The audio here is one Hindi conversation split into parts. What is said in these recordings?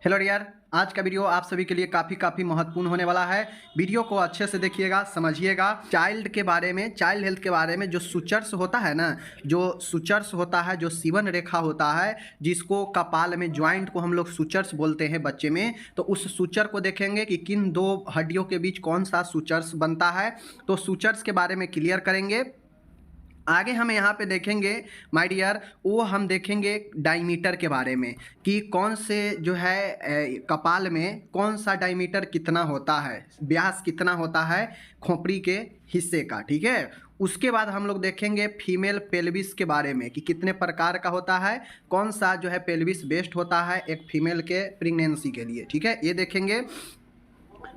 हेलो डियर, आज का वीडियो आप सभी के लिए काफ़ी महत्वपूर्ण होने वाला है। वीडियो को अच्छे से देखिएगा, समझिएगा। चाइल्ड के बारे में, चाइल्ड हेल्थ के बारे में, जो सुचर्स होता है ना, जो सुचर्स होता है, जो सीवन रेखा होता है, जिसको कपाल में ज्वाइंट को हम लोग सुचर्स बोलते हैं बच्चे में, तो उस सुचर को देखेंगे कि किन दो हड्डियों के बीच कौन सा सुचर्स बनता है। तो सुचर्स के बारे में क्लियर करेंगे। आगे हम यहाँ पे देखेंगे माय डियर, वो हम देखेंगे डायमीटर के बारे में कि कौन से जो है कपाल में कौन सा डायमीटर कितना होता है, व्यास कितना होता है खोपड़ी के हिस्से का। ठीक है, उसके बाद हम लोग देखेंगे फीमेल पेल्विस के बारे में कि कितने प्रकार का होता है, कौन सा जो है पेल्विस बेस्ट होता है एक फीमेल के प्रेगनेंसी के लिए। ठीक है, ये देखेंगे।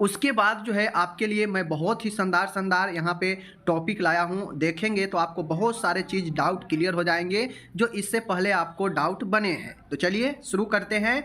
उसके बाद जो है आपके लिए मैं बहुत ही शानदार यहाँ पे टॉपिक लाया हूँ, देखेंगे तो आपको बहुत सारे चीज़ डाउट क्लियर हो जाएंगे जो इससे पहले आपको डाउट बने हैं। तो चलिए शुरू करते हैं।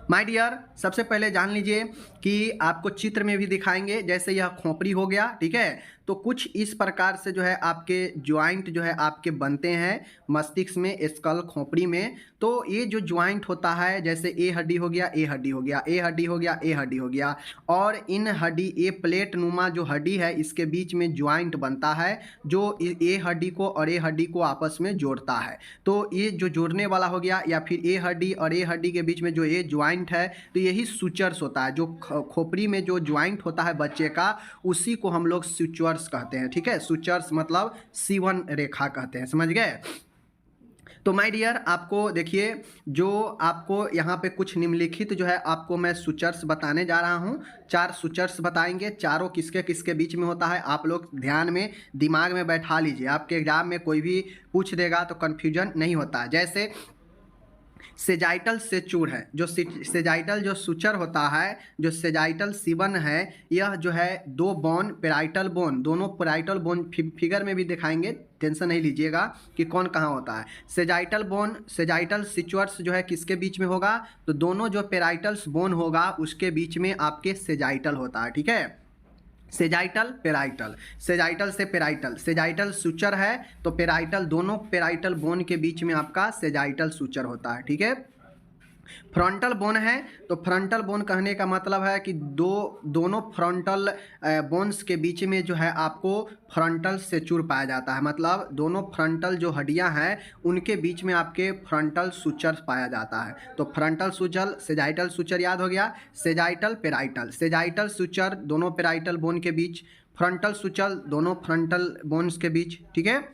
माय डियर, सबसे पहले जान लीजिए कि आपको चित्र में भी दिखाएंगे, जैसे यह खोपड़ी हो गया। ठीक है, तो कुछ इस प्रकार से जो है आपके ज्वाइंट जो है आपके बनते हैं मस्तिष्क में, स्कल खोपड़ी में। तो ये जो ज्वाइंट होता है, जैसे ए हड्डी हो गया, ए हड्डी हो गया, ए हड्डी हो गया, ए हड्डी हो गया, और इन हड्डी, ए प्लेट नुमा जो हड्डी है, इसके बीच में ज्वाइंट बनता है जो ए हड्डी को और ए हड्डी को आपस में जोड़ता है। तो ये जो जोड़ने वाला हो गया, या फिर ए हड्डी और ए हड्डी के बीच में जो ए ज्वाइंट है, तो यही सुचर्स होता है। जो खोपड़ी में जो ज्वाइंट होता है बच्चे का, उसी को हम लोग सुचर्स कहते हैं। ठीक है, सुचर्स मतलब सीवन रेखा कहते हैं, समझ गए। तो माय डियर, आपको देखिए, जो आपको यहाँ पे कुछ निम्नलिखित जो है आपको मैं सुचर्स बताने जा रहा हूँ। 4 सुचर्स बताएंगे, चारों किसके किसके बीच में होता है, आप लोग ध्यान में दिमाग में बैठा लीजिए। आपके एग्जाम में कोई भी पूछ देगा तो कन्फ्यूजन नहीं होता है। जैसे सेजाइटल सेचूर है, जो सेजाइटल जो सुचर होता है, जो सेजाइटल सीवन है, यह जो है 2 बोन, पेराइटल बोन, दोनों पेराइटल बोन फिगर में भी दिखाएंगे, टेंशन नहीं लीजिएगा कि कौन कहाँ होता है। सेजाइटल बोन, सेजाइटल सिचुअर्स जो है किसके बीच में होगा, तो दोनों जो पेराइटल्स बोन होगा उसके बीच में आपके सेजाइटल होता है। ठीक है, सेजाइटल पेराइटल, सेजाइटल से पेराइटल, सेजाइटल सुचर है तो पेराइटल, दोनों पेराइटल बोन के बीच में आपका सेजाइटल सुचर होता है। ठीक है, फ्रंटल बोन है तो फ्रंटल बोन कहने का मतलब है कि दोनों फ्रंटल बोन्स के बीच में जो है आपको फ्रंटल सेचूर पाया जाता है। मतलब दोनों फ्रंटल जो हड्डियां हैं उनके बीच में आपके फ्रंटल सुचर पाया जाता है। तो फ्रंटल सुचर, सेजाइटल सुचर याद हो गया। सेजाइटल पेराइटल, सेजाइटल सुचर दोनों पेराइटल बोन के बीच, फ्रंटल सुचर दोनों फ्रंटल बोन्स के बीच। ठीक है,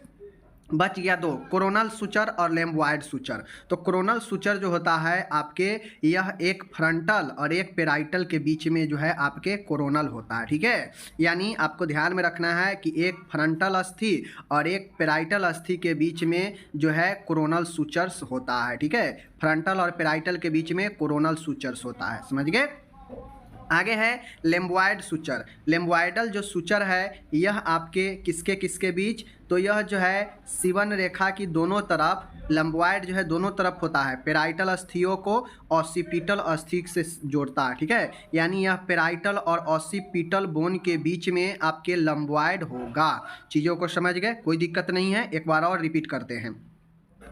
बच गया 2, कोरोनल सुचर और लेम्बॉयड सुचर। तो कोरोनल सुचर जो होता है आपके, यह एक फ्रंटल और एक पेराइटल के बीच में जो है आपके कोरोनल होता है। ठीक है, यानी आपको ध्यान में रखना है कि एक फ्रंटल अस्थि और एक पेराइटल अस्थि के बीच में जो है कोरोनल सुचर्स होता है। ठीक है, फ्रंटल और पेराइटल के बीच में कोरोनल सुचर्स होता है, समझ गए। आगे है लेम्बॉयड सुचर। लेम्बॉयडल जो सुचर है यह आपके किसके किसके बीच, तो यह जो है सीवन रेखा की दोनों तरफ, लंबॉयड जो है दोनों तरफ होता है, पेराइटल अस्थियों को ऑसिपिटल अस्थि से जोड़ता है। ठीक है, यानी यह पेराइटल और ऑसिपिटल बोन के बीच में आपके लंबॉयड होगा। चीज़ों को समझ गए, कोई दिक्कत नहीं है। एक बार और रिपीट करते हैं।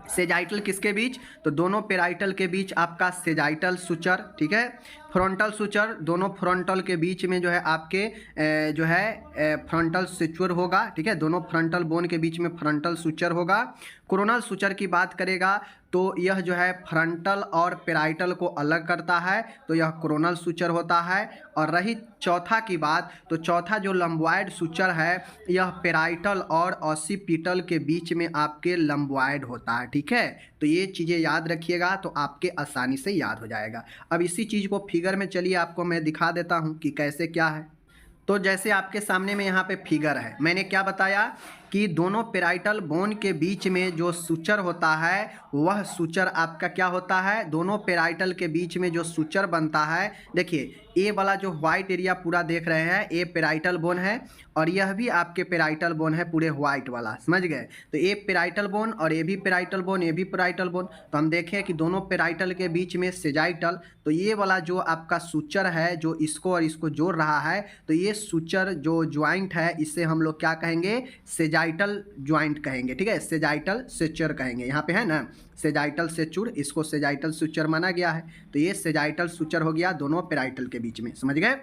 सेजाइटल किसके बीच, तो दोनों पेराइटल के बीच आपका सेजाइटल सुचर। ठीक है, फ्रंटल सुचर दोनों फ्रंटल के बीच में जो है आपके जो है फ्रंटल सुचर होगा। ठीक है, दोनों फ्रंटल बोन के बीच में फ्रंटल सुचर होगा। कोरोनल सुचर की बात करेगा तो यह जो है फ्रंटल और पेराइटल को अलग करता है, तो यह कोरोनल सुचर होता है। और रही चौथा की बात, तो चौथा जो लंबॉयड सुचर है, यह पेराइटल और ऑसिपिटल के बीच में आपके लंबॉयड होता है। ठीक है, तो ये चीज़ें याद रखिएगा तो आपके आसानी से याद हो जाएगा। अब इसी चीज़ को फिगर में चलिए आपको मैं दिखा देता हूँ कि कैसे क्या है। तो जैसे आपके सामने में यहाँ पे फिगर है, मैंने क्या बताया कि दोनों पेराइटल बोन के बीच में जो सुचर होता है वह सुचर आपका क्या होता है, दोनों पेराइटल के बीच में जो सुचर बनता है, देखिए ए वाला जो व्हाइट एरिया पूरा देख रहे हैं, ए पेराइटल बोन है और यह भी आपके पेराइटल बोन है, पूरे व्हाइट वाला, समझ गए। तो ए पेराइटल बोन और ये भी पेराइटल बोन, ये भी पेराइटल बोन। तो हम देखें कि दोनों पेराइटल के बीच में सेजाइटल, तो ये वाला जो आपका सुचर है जो इसको और इसको जोड़ रहा है, तो ये सुचर जो ज्वाइंट है इसे हम लोग क्या कहेंगे, सेजाइटल सेजाइटल ज्वाइंट कहेंगे, ठीक है, सेजाइटल सुचर कहेंगे। यहाँ पे है ना सेजाइटल सुचर, इसको सेजाइटल सुचर माना गया है। तो ये सेजाइटल सुचर हो गया दोनों पेराइटल के बीच में, समझ गए।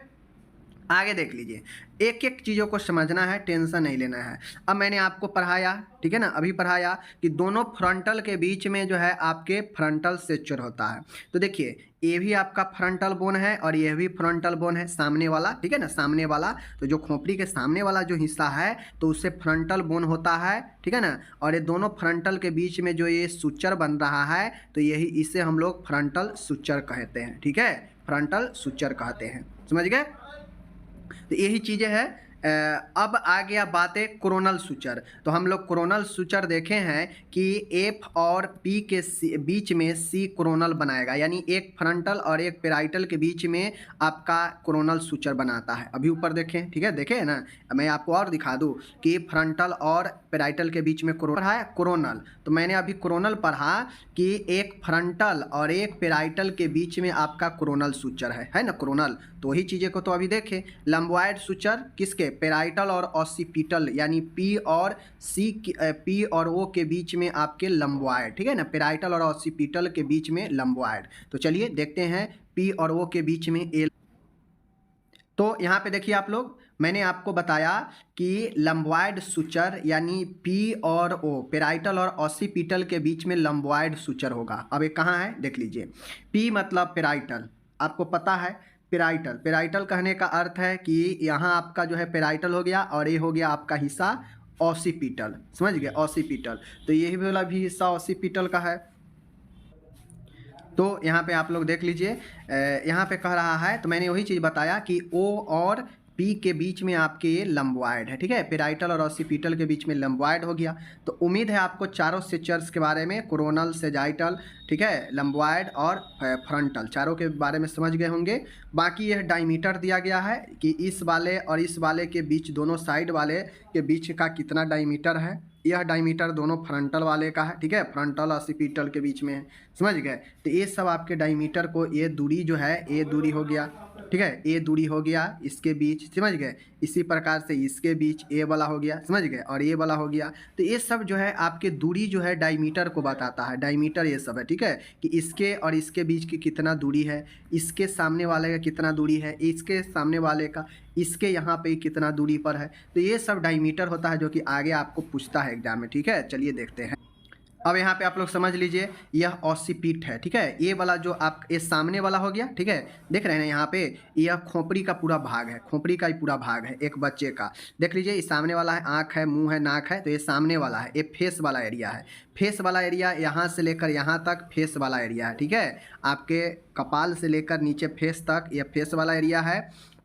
आगे देख लीजिए, एक एक चीज़ों को समझना है, टेंशन नहीं लेना है। अब मैंने आपको पढ़ाया, ठीक है ना, अभी पढ़ाया कि दोनों फ्रंटल के बीच में जो है आपके फ्रंटल सेक्चर होता है। तो देखिए ये भी आपका फ्रंटल बोन है और ये भी फ्रंटल बोन है, सामने वाला, ठीक है ना, सामने वाला। तो जो खोपड़ी के सामने वाला जो हिस्सा है तो उससे फ्रंटल बोन होता है, ठीक है ना। और ये दोनों फ्रंटल के बीच में जो ये सुचर बन रहा है तो यही, इसे हम लोग फ्रंटल सुचर कहते हैं, ठीक है, फ्रंटल सुचर कहते हैं, समझ गए। तो यही चीज़ें हैं। अब आ गया बातें कोरोनल सुचर। तो हम लोग कोरोनल सुचर देखे हैं कि एफ और पी के बीच में सी कोरोनल बनाएगा, यानी एक फ्रंटल और एक पेराइटल के बीच में आपका कोरोनल सुचर बनाता है। अभी ऊपर देखें, ठीक है, देखें ना, मैं आपको और दिखा दूं कि फ्रंटल और पेराइटल के बीच में पढ़ा है कोरोनल। तो मैंने अभी कोरोनल पढ़ा कि एक फ्रंटल और एक पेराइटल के बीच में आपका कोरोनल सुचर है ना, कोरोनल। तो वही चीज़ें को तो अभी देखें। लंबवाइड सुचर किसके, पेराइटल और ऑसिपिटल, यानी पी और सी, पी और ओ के बीच में आपके लंबवाइड, ठीक है ना, पेराइटल और ऑसिपिटल के बीच में लंबवाइड। तो चलिए देखते हैं पी और ओ के बीच में ए। तो यहाँ पे देखिए आप लोग, मैंने आपको बताया कि लंबवाइड सुचर यानी पी और ओ, पेराइटल और ऑसिपिटल के बीच में लंबवाइड सुचर होगा। अब ये कहाँ है देख लीजिए, पी मतलब पेराइटल, आपको पता है पेराइटल, पेराइटल कहने का अर्थ है कि यहाँ आपका जो है पेराइटल हो गया और ये हो गया आपका हिस्सा ऑसिपिटल, समझ गए, ऑसिपिटल। तो यही वाला भी हिस्सा ऑसिपिटल का है। तो यहाँ पे आप लोग देख लीजिए, यहाँ पे कह रहा है, तो मैंने वही चीज़ बताया कि ओ और पी के बीच में आपके ये लंबवाइड है, ठीक है, पेराइटल और ऑसिपिटल के बीच में लंबवाइड हो गया। तो उम्मीद है आपको चारों सेक्चर्स के बारे में, कोरोनल, सेजाइटल, ठीक है, लंबवाइड और फ्रंटल, चारों के बारे में समझ गए होंगे। बाकी यह डायमीटर दिया गया है कि इस वाले और इस वाले के बीच, दोनों साइड वाले के बीच का कितना डायमीटर है। यह डायमीटर दोनों फ्रंटल वाले का है, ठीक है, फ्रंटल ऑसिपिटल के बीच में है, समझ गए। तो ये सब आपके डायमीटर को, ये दूरी जो है, ये दूरी हो गया, ठीक है, ये दूरी हो गया इसके बीच, समझ गए। इसी प्रकार से इसके बीच ये वाला हो गया, समझ गए, और ये वाला हो गया। तो ये सब जो है आपके दूरी जो है डायमीटर को बताता है, डायमीटर ये सब है, ठीक है, कि इसके और इसके बीच की कितना दूरी है, इसके सामने वाले का कितना दूरी है, इसके सामने वाले का इसके यहाँ पे कितना दूरी पर है। तो ये सब डायमीटर होता है, जो कि आगे आपको पूछता है एग्जाम में, ठीक है। चलिए देखते हैं। अब यहाँ पे आप लोग समझ लीजिए, यह ऑसिपिट है, ठीक है, ये वाला जो आप, ये सामने वाला हो गया, ठीक है, देख रहे हैं यहाँ पे, यह खोपड़ी का पूरा भाग है, खोपड़ी का ही पूरा भाग है एक बच्चे का। देख लीजिए, ये सामने वाला है, आँख है, मुंह है, नाक है, तो ये सामने वाला है, ये फेस वाला एरिया है। फेस वाला एरिया यहाँ से लेकर यहाँ तक फेस वाला एरिया है, ठीक है, आपके कपाल से लेकर नीचे फेस तक यह फेस वाला एरिया है।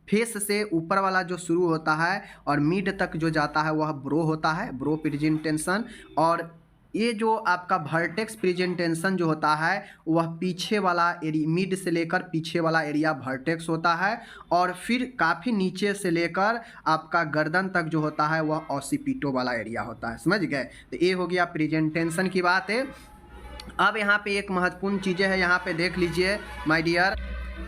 फेस से ऊपर वाला जो शुरू होता है और मिड तक जो जाता है वह ब्रो होता है, ब्रो प्रेजेंटेशन। और ये जो आपका वर्टेक्स प्रेजेंटेशन जो होता है वह पीछे वाला एरिया, मिड से लेकर पीछे वाला एरिया वर्टेक्स होता है। और फिर काफ़ी नीचे से लेकर आपका गर्दन तक जो होता है वह ऑसिपिटो वाला एरिया होता है, समझ गए। तो ये हो गया प्रेजेंटेशन की बात है। अब यहाँ पे एक महत्वपूर्ण चीज़ें है, यहाँ पे देख लीजिए माय डियर।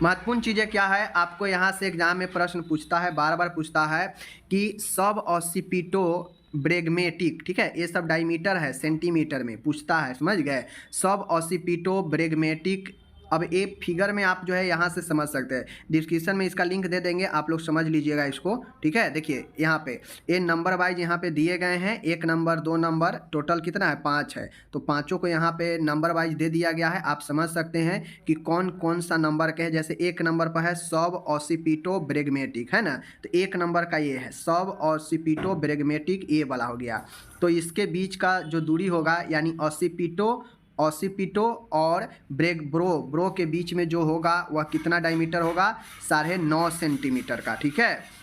महत्वपूर्ण चीज़ें क्या है, आपको यहाँ से एग्जाम में प्रश्न पूछता है, बार बार पूछता है कि सब ऑसिपिटो ब्रेगमेटिक, ठीक है, ये सब डायमीटर है, सेंटीमीटर में पूछता है, समझ गए, सब ऑसिपिटो ब्रेगमेटिक। अब ये फिगर में आप जो है यहाँ से समझ सकते हैं, डिस्क्रिप्शन में इसका लिंक दे देंगे, आप लोग समझ लीजिएगा इसको, ठीक है। देखिए यहाँ पे ये नंबर वाइज यहाँ पे दिए गए हैं, 1 नंबर 2 नंबर, टोटल कितना है 5 है। तो पाँचों को यहाँ पे नंबर वाइज दे दिया गया है, आप समझ सकते हैं कि कौन कौन सा नंबर के है। जैसे 1 नंबर पर है सब ऑसिपिटो ब्रेगमेटिक, है ना, तो 1 नंबर का ये है सब ऑसिपिटो ब्रेगमेटिक, ये वाला हो गया। तो इसके बीच का जो दूरी होगा, यानी ऑसिपिटो और ब्रो के बीच में जो होगा वह कितना डायमीटर होगा, 9.5 सेंटीमीटर का, ठीक है।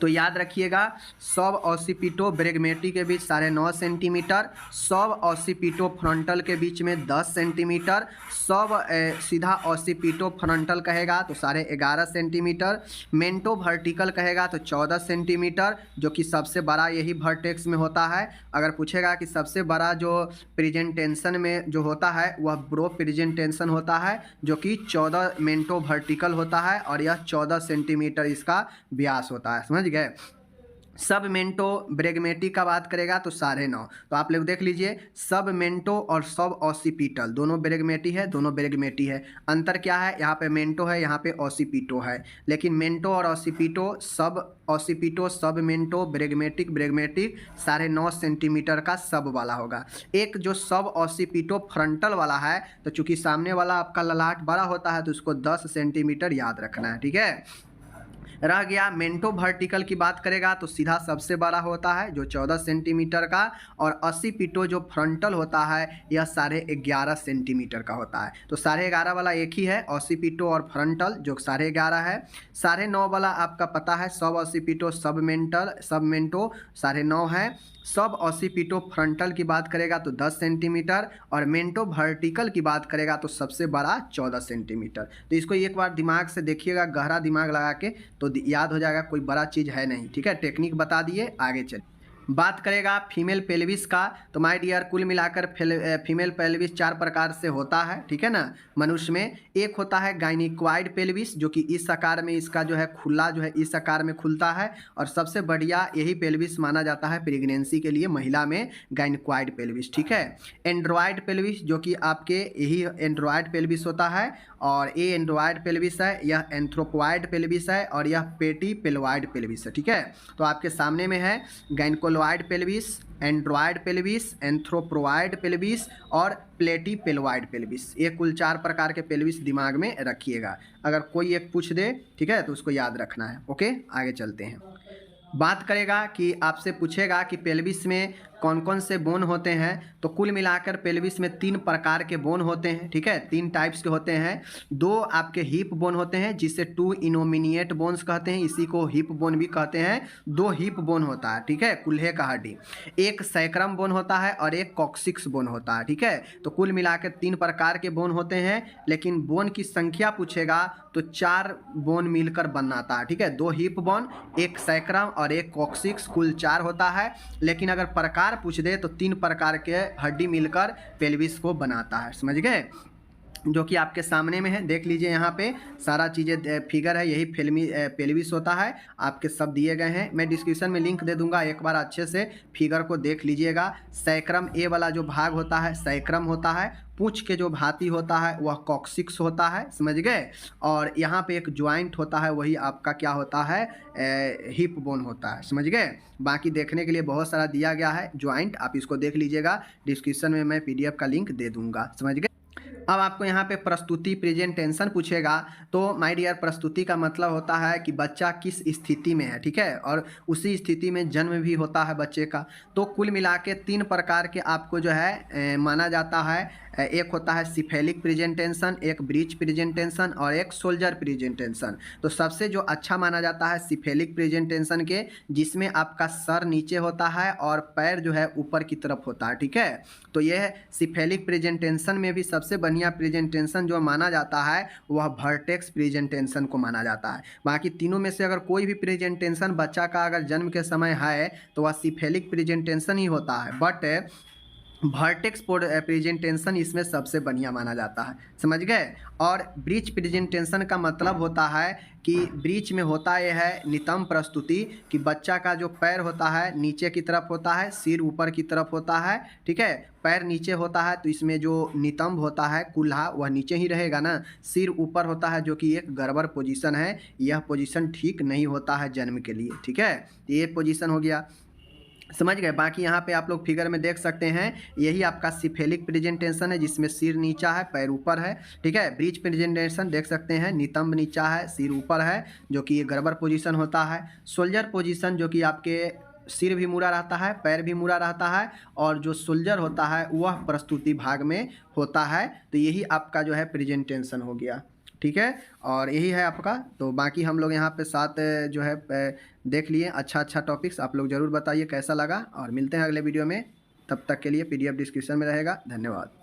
तो याद रखिएगा, सब ऑसिपिटो ब्रेगमेटिक के बीच 9.5 सेंटीमीटर, सब ऑसिपिटो फ्रंटल के बीच में 10 सेंटीमीटर, सब सीधा ऑसिपिटो फ्रंटल कहेगा तो 11.5 सेंटीमीटर, मेंटो वर्टिकल कहेगा तो 14 सेंटीमीटर, जो कि सबसे बड़ा यही वर्टेक्स में होता है। अगर पूछेगा कि सबसे बड़ा जो प्रेजेंटेशन में जो होता है वह ब्रो प्रेजेंटेशन होता है, जो कि 14 मेंटो वर्टिकल होता है और यह 14 सेंटीमीटर इसका व्यास होता है, समझ गए। सबमेंटो ब्रेगमेटी का बात करेगा तो 9.5। तो आप लोग देख लीजिए, सबमेंटो और सब ऑसिपिटल दोनों ब्रेगमेटी है, दोनों ब्रेगमेटी है। अंतर क्या है, यहाँ पे मेंटो है, यहाँ पे ऑसिपिटो है। लेकिन मेंटो और ऑसिपिटो, सब ऑसिपिटो, सबमेंटो, ब्रेगमेटिक 9.5 सेंटीमीटर का सब वाला होगा। एक जो सब ऑसिपिटो फ्रंटल वाला है, तो चूंकि सामने वाला आपका ललाट बड़ा होता है तो उसको 10 सेंटीमीटर याद रखना है, ठीक है। रह गया मेंटो वर्टिकल की बात करेगा तो सीधा सबसे बड़ा होता है जो 14 सेंटीमीटर का, और ऑसिपिटो जो फ्रंटल होता है यह 11.5 सेंटीमीटर का होता है। तो 11.5 वाला एक ही है, ऑसिपिटो और फ्रंटल जो 11.5 है। 9.5 वाला आपका पता है, सब ऑसिपिटो सबमेंटो 9.5 है। सब ऑसिपिटो फ्रंटल की बात करेगा तो 10 सेंटीमीटर, और मेंटो वर्टिकल की बात करेगा तो सबसे बड़ा 14 सेंटीमीटर। तो इसको एक बार दिमाग से देखिएगा, गहरा दिमाग लगा के, तो याद हो जाएगा, कोई बड़ा चीज़ है नहीं, ठीक है। टेक्निक बता दिए, आगे चलिए। बात करेगा फीमेल पेल्विस का, तो माय डियर कुल मिलाकर फीमेल पेल्विस 4 प्रकार से होता है, ठीक है ना, मनुष्य में। एक होता है गायनिक्वाइड पेल्विस, जो कि इस आकार में इसका जो है खुला जो है इस आकार में खुलता है, और सबसे बढ़िया यही पेल्विस माना जाता है प्रेगनेंसी के लिए महिला में, गायनिक्वाइड पेल्विस, ठीक है। एंड्रॉयड पेल्विस, जो कि आपके यही एंड्रॉयड पेल्विस होता है, और ये एंड्रॉयड पेल्विस है, यह एंथ्रोपॉइड पेल्विस है, और यह पेटी पेल्वाइड पेल्विस है, ठीक है। तो आपके सामने में है गायनिकोलॉइड पेल्विस, एंड्रॉयड पेल्विस, एंथ्रोपोइड पेल्विस और प्लेटी पेल्वाइड पेल्विस। ये कुल 4 प्रकार के पेल्विस दिमाग में रखिएगा, अगर कोई एक पूछ दे, ठीक है, तो उसको याद रखना है। ओके, आगे चलते हैं। बात करेगा कि आपसे पूछेगा कि पेल्विस में कौन कौन से बोन होते हैं, तो कुल मिलाकर पेल्विस में 3 प्रकार के बोन होते हैं, ठीक है, 3 टाइप्स के होते हैं। 2 आपके हिप बोन होते हैं, जिसे 2 इनोमिनिएट बोन्स कहते हैं, इसी को हिप बोन भी कहते हैं। 2 हिप बोन होता है, ठीक है, कुल्हे का हड्डी। एक सैक्रम बोन होता है और एक कॉक्सिक्स बोन होता है, ठीक है। तो कुल मिलाकर 3 प्रकार के बोन होते हैं, लेकिन बोन की संख्या पूछेगा तो 4 बोन मिलकर बनाता है, ठीक है। 2 हिप बोन, एक सैक्रम और एक कॉक्सिक्स, कुल 4 होता है। लेकिन अगर प्रकार पूछ दे तो 3 प्रकार के हड्डी मिलकर पेल्विस को बनाता है, समझ गए, जो कि आपके सामने में है। देख लीजिए, यहाँ पे सारा चीज़ें फिगर है, यही पेल्विस होता है, आपके सब दिए गए हैं। मैं डिस्क्रिप्शन में लिंक दे दूंगा, एक बार अच्छे से फिगर को देख लीजिएगा। सैक्रम ए वाला जो भाग होता है सैक्रम होता है, पूंछ के जो भाती होता है वह कॉक्सिक्स होता है, समझ गए। और यहाँ पे एक ज्वाइंट होता है, वही आपका क्या होता है, हिप बोन होता है, समझ गए। बाकी देखने के लिए बहुत सारा दिया गया है ज्वाइंट, आप इसको देख लीजिएगा, डिस्क्रिप्शन में मैं PDF का लिंक दे दूंगा, समझ गए। अब आपको यहाँ पे प्रस्तुति प्रेजेंटेशन पूछेगा, तो माय डियर प्रस्तुति का मतलब होता है कि बच्चा किस स्थिति में है, ठीक है, और उसी स्थिति में जन्म भी होता है बच्चे का। तो कुल मिला के 3 प्रकार के आपको जो है माना जाता है। एक होता है सिफेलिक प्रेजेंटेशन, एक ब्रीच प्रेजेंटेशन और एक सोल्जर प्रेजेंटेशन। तो सबसे जो अच्छा माना जाता है सिफेलिक प्रेजेंटेशन के, जिसमें आपका सर नीचे होता है और पैर जो है ऊपर की तरफ होता है, ठीक है। तो यह सिफेलिक प्रेजेंटेशन में भी सबसे बढ़िया प्रेजेंटेशन जो माना जाता है वह वर्टेक्स प्रेजेंटेशन को माना जाता है। बाकी तीनों में से अगर कोई भी प्रेजेंटेशन बच्चा का अगर जन्म के समय है तो वह सिफेलिक प्रेजेंटेशन ही होता है, बट वर्टेक्स प्रेजेंटेशन इसमें सबसे बढ़िया माना जाता है, समझ गए। और ब्रीच प्रेजेंटेशन का मतलब होता है कि ब्रीच में होता यह है नितंब प्रस्तुति, कि बच्चा का जो पैर होता है नीचे की तरफ होता है, सिर ऊपर की तरफ होता है, ठीक है। पैर नीचे होता है तो इसमें जो नितंब होता है कुल्हा वह नीचे ही रहेगा ना, सिर ऊपर होता है जो कि एक गड़बड़ पोजीशन है, यह पोजीशन ठीक नहीं होता है जन्म के लिए, ठीक है। ये पोजीशन हो गया, समझ गए। बाकी यहाँ पे आप लोग फिगर में देख सकते हैं, यही आपका सिफेलिक प्रेजेंटेशन है, जिसमें सिर नीचा है पैर ऊपर है, ठीक है। ब्रीच प्रेजेंटेशन देख सकते हैं, नितंब नीचा है सिर ऊपर है, जो कि ये गड़बड़ पोजीशन होता है। सोल्जर पोजीशन, जो कि आपके सिर भी मुड़ा रहता है, पैर भी मुड़ा रहता है, और जो सोल्जर होता है वह प्रस्तुति भाग में होता है। तो यही आपका जो है प्रेजेंटेशन हो गया, ठीक है, और यही है आपका। तो बाकी हम लोग यहाँ पे 7 जो है देख लिए, अच्छा टॉपिक्स। आप लोग ज़रूर बताइए कैसा लगा, और मिलते हैं अगले वीडियो में। तब तक के लिए PDF डिस्क्रिप्शन में रहेगा। धन्यवाद।